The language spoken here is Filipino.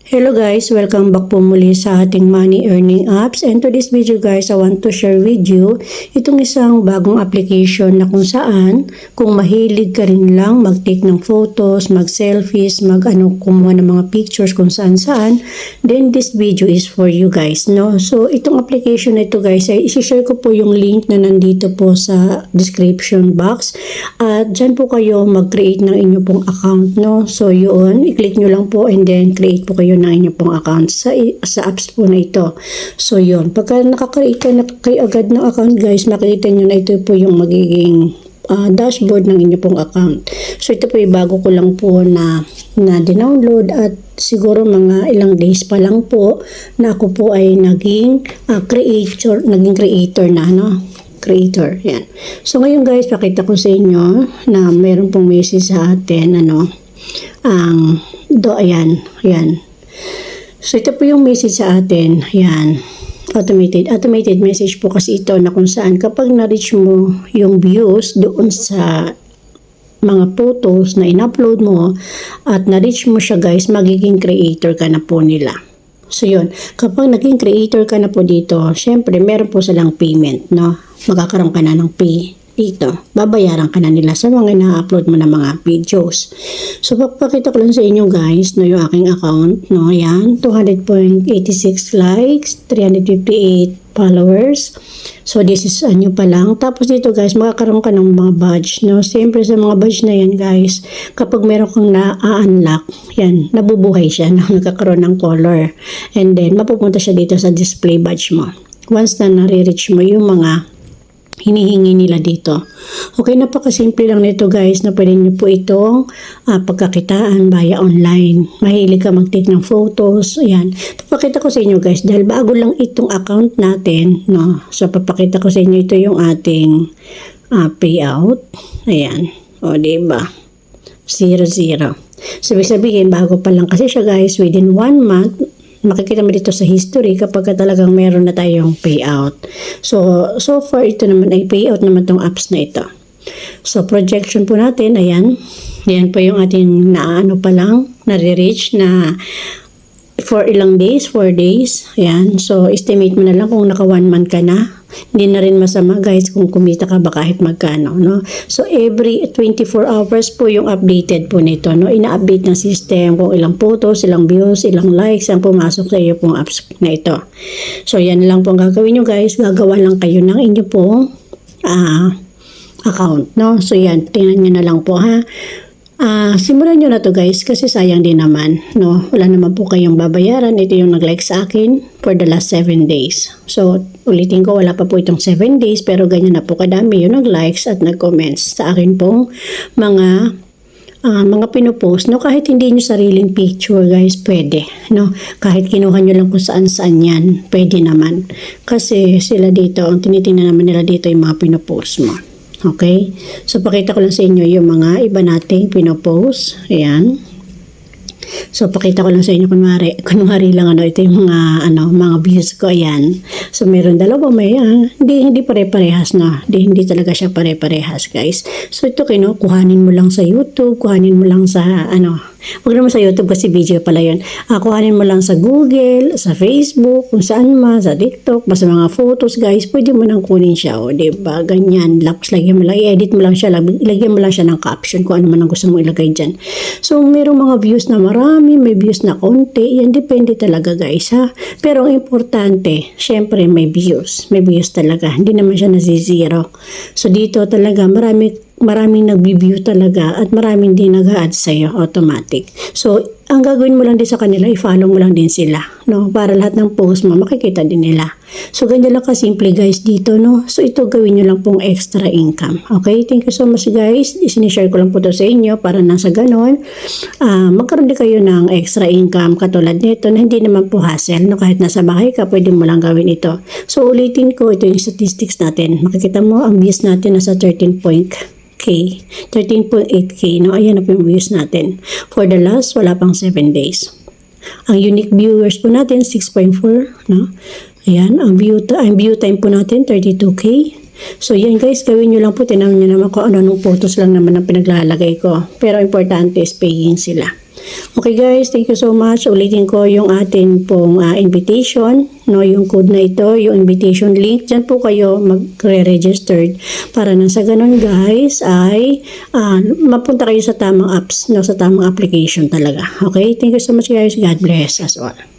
Hello guys, welcome back po muli sa ating money earning apps, and to this video guys, I want to share with you itong isang bagong application na kung saan kung mahilig ka rin lang mag-take ng photos, mag-selfies, kumuha ng mga pictures kung saan, then this video is for you guys, no? So itong application na ito guys, ay isi-share ko po yung link na nandito po sa description box at dyan po kayo mag-create ng inyo pong account, no? So yun, i-click nyo lang po and then create po kayo ng inyo pong account sa apps po na ito. So yun, pagka nakakreate ka na kayo agad ng account guys, makikita nyo na ito po yung magiging dashboard ng inyo pong account. So ito po yung bago ko lang po na dinownload at siguro mga ilang days pa lang po na ako po ay naging creator na, no? Creator, yan. So ngayon guys, pakita ko sa inyo na mayroon pong message sa atin, ayan. So ito po yung message sa atin, yan, automated message po kasi ito na kung saan kapag na-reach mo yung views doon sa mga photos na in-upload mo at na-reach mo siya guys, magiging creator ka na po nila. So yun, kapag naging creator ka na po dito, syempre meron po silang payment, no? Magkakaroon ka na ng pay dito. Babayaran ka na nila sa mga na-upload mo na mga videos. So, papakita ko lang sa inyo guys, no, yung aking account, no, yan, 200.86 likes, 358 followers. So, this is new pa lang. Tapos dito guys, makakaroon ka ng mga badge, no. Siyempre sa mga badge na yan guys, kapag meron kang na-unlock, yan, nabubuhay siya, no, nagkakaroon ng color. And then, mapupunta siya dito sa display badge mo. Once na nare-reach mo yung mga hinihingi nila dito. Okay, napakasimple lang nito guys na pwede nyo po itong pagkakitaan via online. Mahilig ka mag-take ng photos. Ayan. Papakita ko sa inyo guys dahil bago lang itong account natin, no? So, papakita ko sa inyo ito yung ating payout. Ayan. O, diba? 0. So, sabihin, bago pa lang kasi siya guys, within 1 month, makikita mo dito sa history kapag talagang meron na tayong payout. So far ito naman ay payout naman tong apps na ito. So projection po natin, ayan. Yan po yung ating pa lang, nare-reach na for ilang days, 4 days. Ayan. So estimate mo na lang kung naka 1 month ka na. Hindi na rin masama guys kung kumita ka ba kahit magkano, no? So every 24 hours po yung updated po nito, no? Ina-update ng system kung ilang photos, ilang views, ilang likes ang pumasok sa iyo pong apps na ito. So yan lang po ang gagawin nyo guys. Gagawa lang kayo ng inyo pong account, no? So yan, tingnan nyo na lang po ha. Simulan nyo na to guys kasi sayang din naman, no? Wala naman po kayong babayaran. Ito yung nag-like sa akin for the last 7 days. So ulitin ko, wala pa po itong 7 days pero ganyan na po kadami yung nag-likes at nag-comments sa akin pong mga pinupost, no? Kahit hindi nyo sariling picture guys, pwede, no? Kahit kinuha nyo lang kung saan yan, pwede naman kasi sila dito, ang tinitingnan naman nila dito yung mga pinupost mo. Okay? So, pakita ko lang sa inyo yung mga iba nating pinopost. Ayan. So, pakita ko lang sa inyo kunwari lang ito yung mga views ko. Ayan. So, meron dalawa may, hindi pare-parehas na. Hindi talaga siya pare-parehas, guys. So, ito kuhanin mo lang sa YouTube, kuhanin mo lang sa, huwag naman sa YouTube kasi video pala yun. Kuhanin mo lang sa Google, sa Facebook, kung saan sa TikTok, basta mga photos, guys, pwede mo nang kunin siya, diba? Ganyan. Tapos, lagyan mo lang, i-edit mo lang siya, ilagyan mo lang siya ng caption kung ano man ang gusto mo ilagay dyan. So, merong mga views na marami, may views na konti, yan depende talaga, guys, ha? Pero, ang importante, syempre, may views. May views talaga. Hindi naman siya nasizero. So, dito talaga, maraming nag-view talaga at maraming din nag-add sa'yo automatic. So, ang gagawin mo lang din sa kanila, i-follow mo lang din sila, no? Para lahat ng post mo, makikita din nila. So, ganyan lang kasimple guys dito, no? So, ito gawin nyo lang pong extra income. Okay? Thank you so much guys. Isinishare ko lang po to sa inyo para nasa ganon. Magkaroon din kayo ng extra income katulad nito na hindi naman po hassle, no? Kahit nasa bahay ka, pwede mo lang gawin ito. So, ulitin ko, ito yung statistics natin. Makikita mo, ang views natin nasa 13.8k, no? Ayan na po yung views natin. For the last, wala pang 7 days. Ang unique viewers po natin, 6.4, no? Ayan, ang view time po natin, 32k. So, yan guys, gawin nyo lang po. Tinanong nyo naman kung ano-anong photos lang naman ang pinaglalagay ko. Pero, importante is paying sila. Okay guys, thank you so much. Ulitin ko yung atin pong invitation, no, yung code na ito, yung invitation link. Diyan po kayo magre-registered para nang sa ganun guys ay mapunta kayo sa tamang apps, no, sa tamang application talaga. Okay, thank you so much guys. God bless us all.